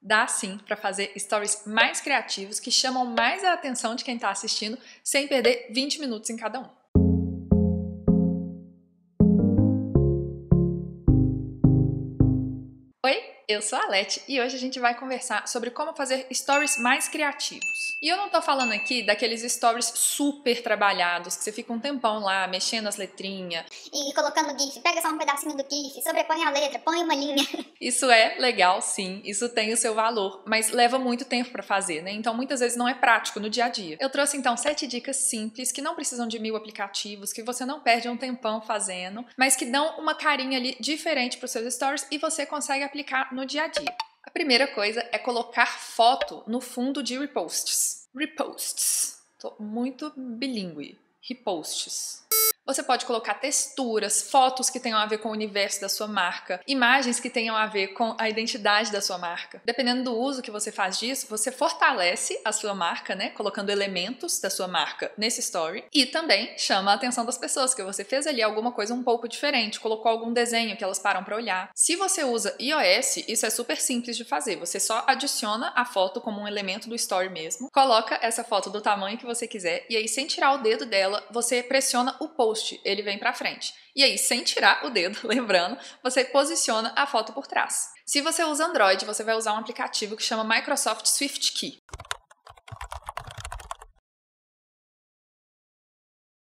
Dá sim para fazer stories mais criativos que chamam mais a atenção de quem está assistindo sem perder 20 minutos em cada um. Oi, eu sou a Leti e hoje a gente vai conversar sobre como fazer stories mais criativos. E eu não tô falando aqui daqueles stories super trabalhados, que você fica um tempão lá mexendo as letrinhas e colocando GIF, pega só um pedacinho do GIF, sobrepõe a letra, põe uma linha. Isso é legal, sim, isso tem o seu valor, mas leva muito tempo pra fazer, né? Então muitas vezes não é prático no dia a dia. Eu trouxe então 7 dicas simples que não precisam de 1000 aplicativos, que você não perde um tempão fazendo, mas que dão uma carinha ali diferente pros seus stories e você consegue aplicar no dia a dia. A primeira coisa é colocar foto no fundo de reposts. Reposts. Tô muito bilíngue. Reposts. Você pode colocar texturas, fotos que tenham a ver com o universo da sua marca, imagens que tenham a ver com a identidade da sua marca. Dependendo do uso que você faz disso, você fortalece a sua marca, né? Colocando elementos da sua marca nesse story. E também chama a atenção das pessoas, que você fez ali alguma coisa um pouco diferente, colocou algum desenho que elas param para olhar. Se você usa iOS, isso é super simples de fazer. Você só adiciona a foto como um elemento do story mesmo, coloca essa foto do tamanho que você quiser e aí, sem tirar o dedo dela, você pressiona o post. Ele vem para frente. E aí, sem tirar o dedo, lembrando, você posiciona a foto por trás. Se você usa Android, você vai usar um aplicativo que chama Microsoft SwiftKey.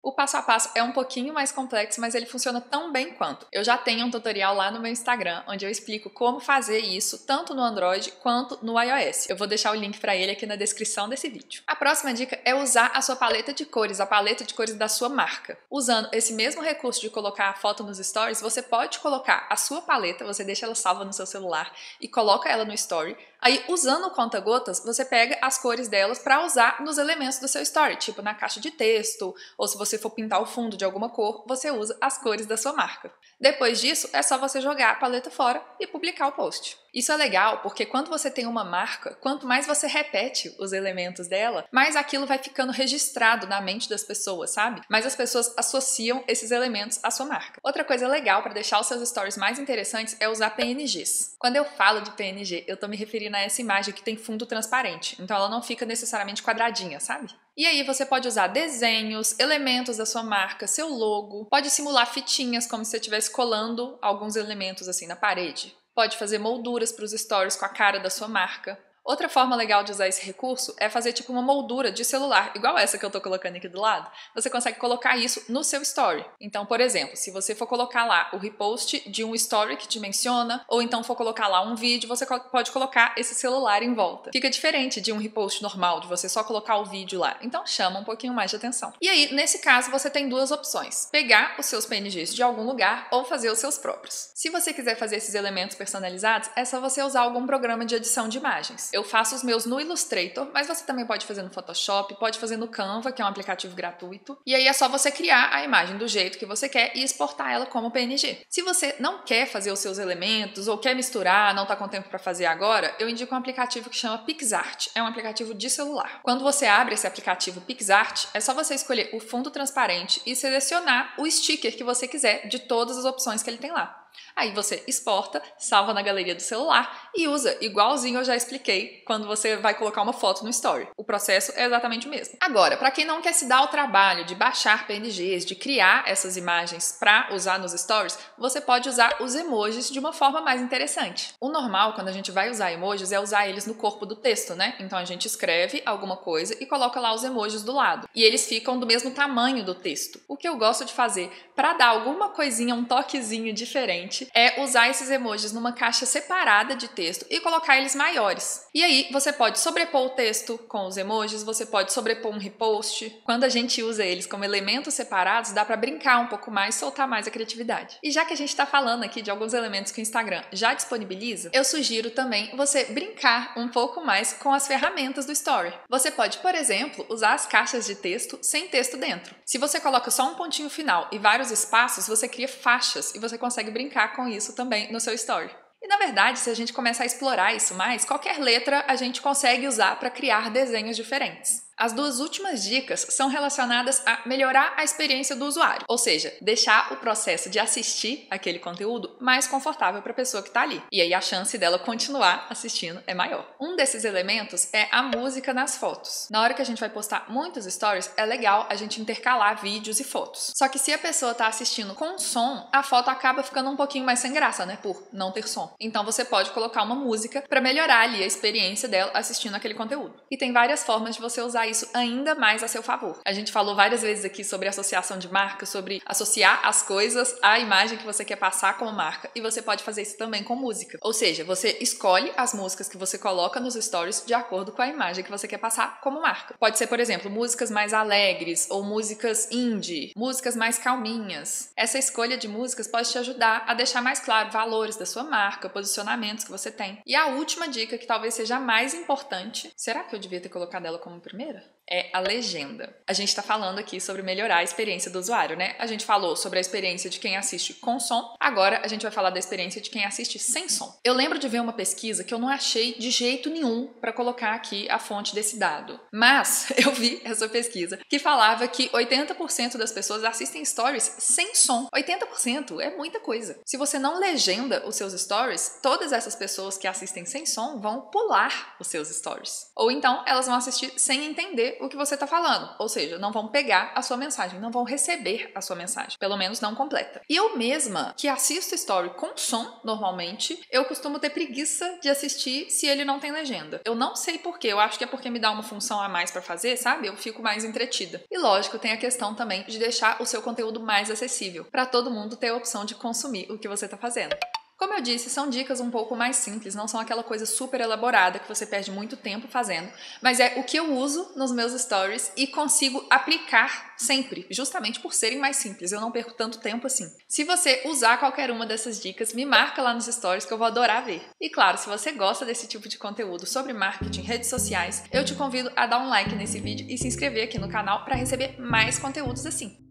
O passo a passo é um pouquinho mais complexo, mas ele funciona tão bem quanto. Eu já tenho um tutorial lá no meu Instagram, onde eu explico como fazer isso, tanto no Android quanto no iOS. Eu vou deixar o link para ele aqui na descrição desse vídeo. A próxima dica é usar a sua paleta de cores, a paleta de cores da sua marca. Usando esse mesmo recurso de colocar a foto nos stories, você pode colocar a sua paleta, você deixa ela salva no seu celular e coloca ela no story. Aí, usando o conta-gotas, você pega as cores delas para usar nos elementos do seu story, tipo na caixa de texto, ou se você for pintar o fundo de alguma cor, você usa as cores da sua marca. Depois disso, é só você jogar a paleta fora e publicar o post. Isso é legal porque quando você tem uma marca, quanto mais você repete os elementos dela, mais aquilo vai ficando registrado na mente das pessoas, sabe? Mais as pessoas associam esses elementos à sua marca. Outra coisa legal para deixar os seus stories mais interessantes é usar PNGs. Quando eu falo de PNG, eu tô me referindo a essa imagem que tem fundo transparente, então ela não fica necessariamente quadradinha, sabe? E aí você pode usar desenhos, elementos da sua marca, seu logo, pode simular fitinhas como se você estivesse colando alguns elementos assim na parede. Pode fazer molduras para os stories com a cara da sua marca. Outra forma legal de usar esse recurso é fazer tipo uma moldura de celular, igual essa que eu tô colocando aqui do lado. Você consegue colocar isso no seu story. Então, por exemplo, se você for colocar lá o repost de um story que te menciona, ou então for colocar lá um vídeo, você pode colocar esse celular em volta. Fica diferente de um repost normal, de você só colocar o vídeo lá. Então, chama um pouquinho mais de atenção. E aí, nesse caso, você tem duas opções. Pegar os seus PNGs de algum lugar ou fazer os seus próprios. Se você quiser fazer esses elementos personalizados, é só você usar algum programa de edição de imagens. Eu faço os meus no Illustrator, mas você também pode fazer no Photoshop, pode fazer no Canva, que é um aplicativo gratuito. E aí é só você criar a imagem do jeito que você quer e exportar ela como PNG. Se você não quer fazer os seus elementos ou quer misturar, não está com tempo para fazer agora, eu indico um aplicativo que chama PixArt. É um aplicativo de celular. Quando você abre esse aplicativo PixArt, é só você escolher o fundo transparente e selecionar o sticker que você quiser de todas as opções que ele tem lá. Aí você exporta, salva na galeria do celular e usa igualzinho eu já expliquei quando você vai colocar uma foto no story. O processo é exatamente o mesmo. Agora, para quem não quer se dar o trabalho de baixar PNGs, de criar essas imagens para usar nos stories, você pode usar os emojis de uma forma mais interessante. O normal, quando a gente vai usar emojis, é usar eles no corpo do texto, né? Então a gente escreve alguma coisa e coloca lá os emojis do lado. E eles ficam do mesmo tamanho do texto. O que eu gosto de fazer para dar alguma coisinha, um toquezinho diferente, é usar esses emojis numa caixa separada de texto e colocar eles maiores. E aí você pode sobrepor o texto com os emojis, você pode sobrepor um repost. Quando a gente usa eles como elementos separados, dá para brincar um pouco mais, soltar mais a criatividade. E já que a gente está falando aqui de alguns elementos que o Instagram já disponibiliza, eu sugiro também você brincar um pouco mais com as ferramentas do Story. Você pode, por exemplo, usar as caixas de texto sem texto dentro. Se você coloca só um pontinho final e vários espaços, você cria faixas e você consegue brincar com isso também no seu story. E na verdade, se a gente começar a explorar isso mais, qualquer letra a gente consegue usar para criar desenhos diferentes. As duas últimas dicas são relacionadas a melhorar a experiência do usuário, ou seja, deixar o processo de assistir aquele conteúdo mais confortável para a pessoa que está ali. E aí a chance dela continuar assistindo é maior. Um desses elementos é a música nas fotos. Na hora que a gente vai postar muitos stories, é legal a gente intercalar vídeos e fotos. Só que se a pessoa está assistindo com som, a foto acaba ficando um pouquinho mais sem graça, né? Por não ter som. Então você pode colocar uma música para melhorar ali a experiência dela assistindo aquele conteúdo. E tem várias formas de você usar isso ainda mais a seu favor. A gente falou várias vezes aqui sobre associação de marca, sobre associar as coisas à imagem que você quer passar como marca. E você pode fazer isso também com música. Ou seja, você escolhe as músicas que você coloca nos stories de acordo com a imagem que você quer passar como marca. Pode ser, por exemplo, músicas mais alegres ou músicas indie, músicas mais calminhas. Essa escolha de músicas pode te ajudar a deixar mais claro valores da sua marca, posicionamentos que você tem. E a última dica, que talvez seja a mais importante, será que eu devia ter colocado ela como primeira? É a legenda. A gente tá falando aqui sobre melhorar a experiência do usuário, né? A gente falou sobre a experiência de quem assiste com som, agora a gente vai falar da experiência de quem assiste sem som. Eu lembro de ver uma pesquisa que eu não achei de jeito nenhum para colocar aqui a fonte desse dado, mas eu vi essa pesquisa que falava que 80% das pessoas assistem stories sem som. 80% é muita coisa. Se você não legenda os seus stories, todas essas pessoas que assistem sem som vão pular os seus stories. Ou então elas vão assistir sem entender o que você está falando, ou seja, não vão pegar a sua mensagem, não vão receber a sua mensagem, pelo menos não completa. E eu mesma, que assisto story com som, normalmente, eu costumo ter preguiça de assistir se ele não tem legenda. Eu não sei porquê, eu acho que é porque me dá uma função a mais para fazer, sabe? Eu fico mais entretida. E lógico, tem a questão também de deixar o seu conteúdo mais acessível, para todo mundo ter a opção de consumir o que você está fazendo. Como eu disse, são dicas um pouco mais simples, não são aquela coisa super elaborada que você perde muito tempo fazendo, mas é o que eu uso nos meus stories e consigo aplicar sempre, justamente por serem mais simples, eu não perco tanto tempo assim. Se você usar qualquer uma dessas dicas, me marca lá nos stories que eu vou adorar ver. E claro, se você gosta desse tipo de conteúdo sobre marketing, redes sociais, eu te convido a dar um like nesse vídeo e se inscrever aqui no canal para receber mais conteúdos assim.